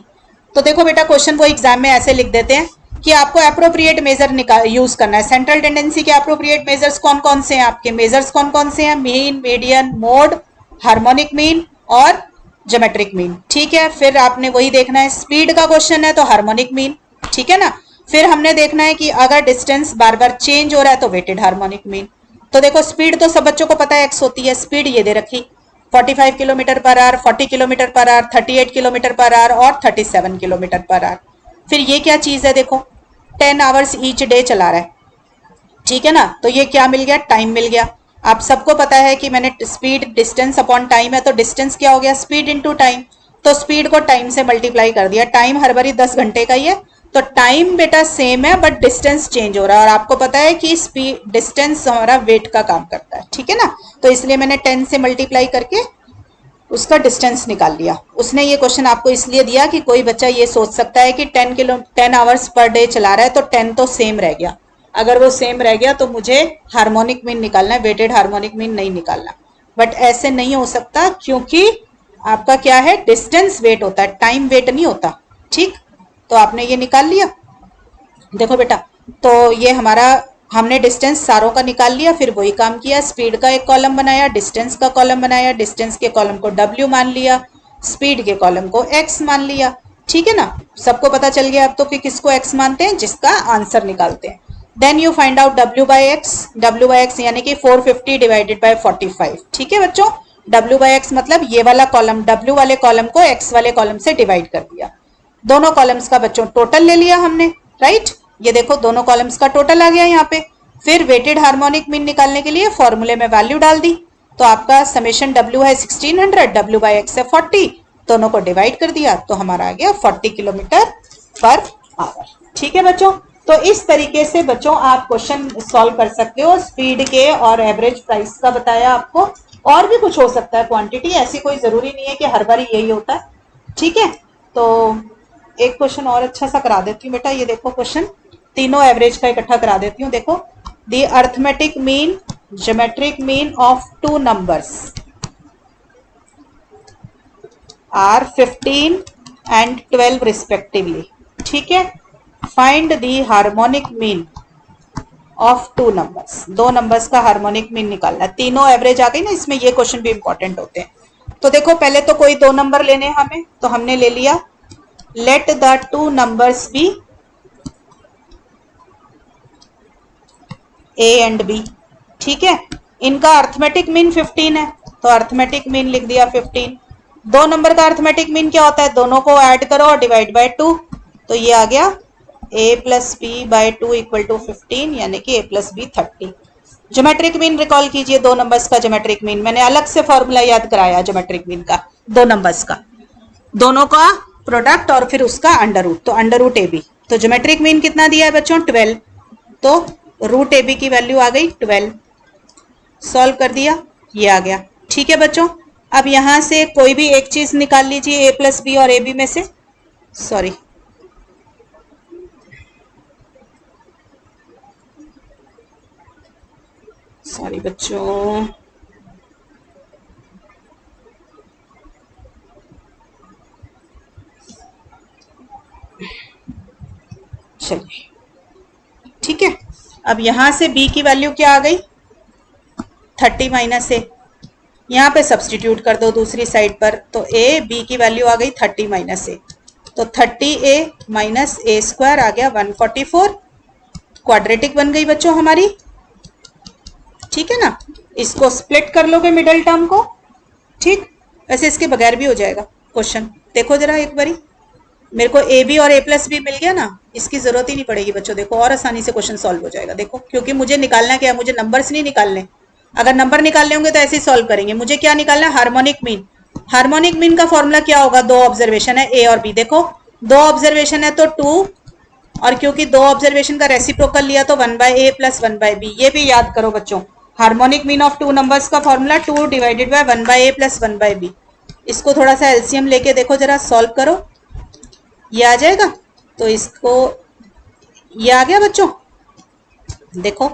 तो देखो बेटा क्वेश्चन वो एग्जाम में ऐसे लिख देते हैं कि आपको एप्रोप्रिएट मेजर यूज करना है। सेंट्रल टेंडेंसी के एप्रोप्रिएट मेजर्स कौन कौन से हैं, आपके मेजर्स कौन कौन से हैं, mean, median, mode, harmonic mean और ज्योमेट्रिक मीन, ठीक है। फिर आपने वही देखना है, स्पीड का क्वेश्चन है तो हार्मोनिक मीन, ठीक है ना। फिर हमने देखना है कि अगर डिस्टेंस बार बार चेंज हो रहा है तो वेटेड हार्मोनिक मीन। तो देखो स्पीड तो सब बच्चों को पता है एक्स होती है, स्पीड ये दे रखी 45 kilometre per our, 40 kilometre per our, 38 kilometre per our और 37 किलोमीटर पर आवर। फिर ये क्या चीज है, देखो 10 आवर्स ईच डे चला रहा है, ठीक है ना। तो ये क्या मिल गया, टाइम मिल गया। आप सबको पता है कि मैंने स्पीड डिस्टेंस अपॉन टाइम है, तो डिस्टेंस क्या हो गया, स्पीड इनटू टाइम। तो स्पीड को टाइम से मल्टीप्लाई कर दिया, टाइम हर बारी 10 घंटे का ही है, तो टाइम बेटा सेम है बट डिस्टेंस चेंज हो रहा है। और आपको पता है कि स्पीड डिस्टेंस हमारा वेट का काम करता है, ठीक है ना। तो इसलिए मैंने 10 से मल्टीप्लाई करके उसका डिस्टेंस निकाल लिया। उसने ये क्वेश्चन आपको इसलिए दिया कि कोई बच्चा ये सोच सकता है कि 10 आवर्स पर डे चला रहा है तो 10 तो सेम रह गया। अगर वो सेम रह गया तो मुझे हार्मोनिक मीन निकालना है, वेटेड हार्मोनिक मीन नहीं निकालना। बट ऐसे नहीं हो सकता क्योंकि आपका क्या है, डिस्टेंस वेट होता है, टाइम वेट नहीं होता, ठीक। तो आपने ये निकाल लिया। देखो बेटा तो ये हमारा हमने डिस्टेंस सारों का निकाल लिया, फिर वही काम किया, स्पीड का एक कॉलम बनाया, डिस्टेंस का कॉलम बनाया, डिस्टेंस के कॉलम को w मान लिया, स्पीड के कॉलम को x मान लिया, ठीक है ना। सबको पता चल गया अब तो कि किसको x मानते हैं, जिसका आंसर निकालते हैं। Then you find out w by X यानी कि 450 डिवाइडेड बाय 45, ठीक है बच्चों। w बाई एक्स मतलब ये वाला कॉलम w वाले कॉलम को x वाले कॉलम से डिवाइड कर दिया। दोनों कॉलम्स का बच्चों टोटल ले लिया हमने, राइट। ये देखो दोनों कॉलम्स का टोटल आ गया यहाँ पे। फिर वेटेड हार्मोनिक मीन निकालने के लिए फॉर्मूले में वैल्यू डाल दी, तो आपका समेशन w है 1600, w बाई एक्स है 40, दोनों को डिवाइड कर दिया तो हमारा आ गया 40 किलोमीटर पर आवर, ठीक है बच्चों। तो इस तरीके से बच्चों आप क्वेश्चन सॉल्व कर सकते हो। स्पीड के और एवरेज प्राइस का बताया आपको, और भी कुछ हो सकता है क्वांटिटी, ऐसी कोई जरूरी नहीं है कि हर बार यही होता है, ठीक है। तो एक क्वेश्चन और अच्छा सा करा देती हूँ बेटा, ये देखो क्वेश्चन तीनों एवरेज का इकट्ठा करा देती हूँ। देखो the arithmetic mean, geometric mean of two numbers are 15 and 12 respectively, ठीक है। Find the harmonic mean of two numbers, दो नंबर्स का हार्मोनिक मीन निकालना। तीनों एवरेज आ गई ना, इसमें ये क्वेश्चन भी इंपॉर्टेंट होते हैं। तो देखो पहले तो कोई दो नंबर लेने हमें, तो हमने ले लिया let the two numbers be A and B, ठीक है। इनका अर्थमेटिक मीन 15 है तो अर्थमेटिक मीन लिख दिया 15। दो नंबर का अर्थमेटिक मीन क्या होता है, दोनों को ऐड करो और डिवाइड बाय 2, तो ये आ गया a plus B by 2 equal to 15 यानी कि a plus B 30। Geometric mean recall कीजिए, दो नंबर्स का ज्योमेट्रिक मीन मैंने अलग से फॉर्मूला याद कराया ज्योमेट्रिक मीन का, दो नंबर्स का, दोनों का प्रोडक्ट और फिर उसका अंडर रूट, तो अंडर रूट ए बी। तो ज्योमेट्रिक मीन कितना दिया है बच्चों 12, तो रूट ए बी की वैल्यू आ गई 12। सॉल्व कर दिया, ये आ गया, ठीक है बच्चों। अब यहां से कोई भी एक चीज निकाल लीजिए a प्लस बी और ए बी में से, सॉरी बच्चों, अब यहां से b की वैल्यू क्या आ गई 30 माइनस a, यहाँ पे सब्सटीट्यूट कर दो दूसरी साइड पर, तो a b की वैल्यू आ गई 30 माइनस a, तो 30a माइनस a स्क्वायर आ गया 144, क्वाड्रेटिक बन गई बच्चों हमारी, ठीक है ना। इसको स्प्लिट कर लोगे मिडिल टर्म को, ठीक, वैसे इसके बगैर भी हो जाएगा क्वेश्चन, देखो जरा एक बारी, मेरे को ए बी और ए प्लस बी मिल गया ना, इसकी जरूरत ही नहीं पड़ेगी बच्चों, देखो और आसानी से क्वेश्चन सॉल्व हो जाएगा, देखो क्योंकि मुझे निकालना क्या है, मुझे नंबर्स नहीं निकालने, अगर नंबर निकालने होंगे तो ऐसे ही सॉल्व करेंगे, मुझे क्या निकालना है हार्मोनिक मीन। हार्मोनिक मीन का फॉर्मूला क्या होगा, दो ऑब्जर्वेशन है ए और बी, देखो दो ऑब्जर्वेशन है तो 2, और क्योंकि दो ऑब्जर्वेशन का रेसिप्रोकल लिया तो 1/a प्लस 1/b, ये भी याद करो बच्चों, harmonic mean of two numbers का formula 2 divided by 1/a plus 1/b। इसको थोड़ा सा एलसीएम लेके देखो जरा, सॉल्व करो, ये आ जाएगा, तो इसको ये आ गया बच्चों, देखो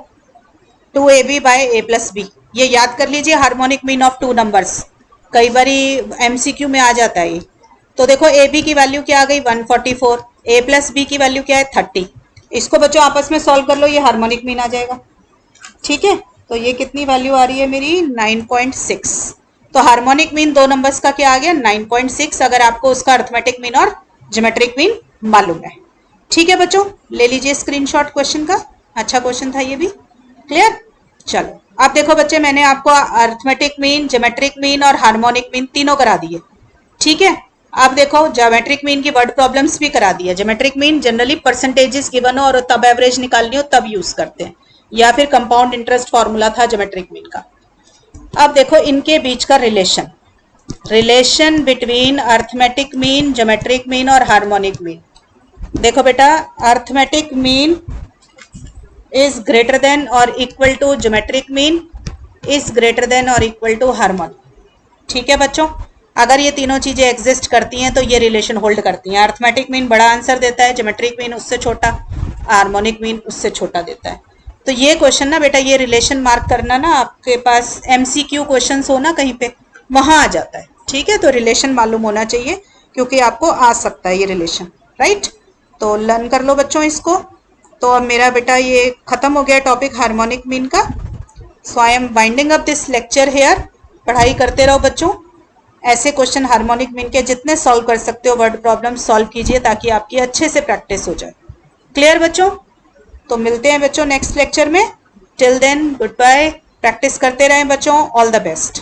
2ab bye a plus b, ये याद कर लीजिए harmonic mean of two numbers, कई बारी एमसीक्यू में आ जाता है ये। तो देखो ए बी की वैल्यू क्या आ गई 144, ए प्लस बी की वैल्यू क्या है 30, इसको बच्चों आपस में सॉल्व कर लो, ये हार्मोनिक मीन आ जाएगा, ठीक है। तो ये कितनी वैल्यू आ रही है मेरी 9.6, तो हार्मोनिक मीन दो नंबर्स का क्या आ गया 9.6, अगर आपको उसका अर्थमेटिक मीन और ज्योमेट्रिक मीन मालूम है, ठीक है बच्चों, ले लीजिए स्क्रीनशॉट क्वेश्चन का, अच्छा क्वेश्चन था ये भी, क्लियर। चलो अब देखो बच्चे, मैंने आपको अर्थमेटिक मीन, ज्योमेट्रिक मीन और हार्मोनिक मीन तीनों करा दिए, ठीक है। अब देखो ज्योमेट्रिक मीन की वर्ड प्रॉब्लम्स भी करा दी है। Geometric mean generally percentages given हो और तब एवरेज निकालनी हो तब यूज करते हैं, या फिर कंपाउंड इंटरेस्ट फॉर्मूला था ज्योमेट्रिक मीन का। अब देखो इनके बीच का relation, relation between arithmetic mean, geometric mean और हार्मोनिक मीन। देखो बेटा, arithmetic mean is greater than और equal to geometric mean is greater than और इक्वल टू हार्मोनिक, ठीक है बच्चों। अगर ये तीनों चीजें एग्जिस्ट करती हैं तो ये रिलेशन होल्ड करती हैं। अर्थमेटिक मीन बड़ा आंसर देता है, ज्योमेट्रिक मीन उससे छोटा, हार्मोनिक मीन उससे छोटा देता है। तो ये क्वेश्चन ना बेटा, ये रिलेशन मार्क करना ना, आपके पास एमसीक्यू क्वेश्चंस हो ना कहीं पे, वहां आ जाता है, ठीक है। तो रिलेशन मालूम होना चाहिए क्योंकि आपको आ सकता है ये रिलेशन, राइट। तो लर्न कर लो बच्चों इसको। तो अब मेरा बेटा ये खत्म हो गया टॉपिक हार्मोनिक मीन का। So I am winding up this lecture here. पढ़ाई करते रहो बच्चों, ऐसे क्वेश्चन हार्मोनिक मीन के जितने सॉल्व कर सकते हो वर्ड प्रॉब्लम सॉल्व कीजिए ताकि आपकी अच्छे से प्रैक्टिस हो जाए। क्लियर बच्चों? तो मिलते हैं बच्चों नेक्स्ट लेक्चर में। Till then goodbye, practice करते रहें बच्चों, ऑल द बेस्ट।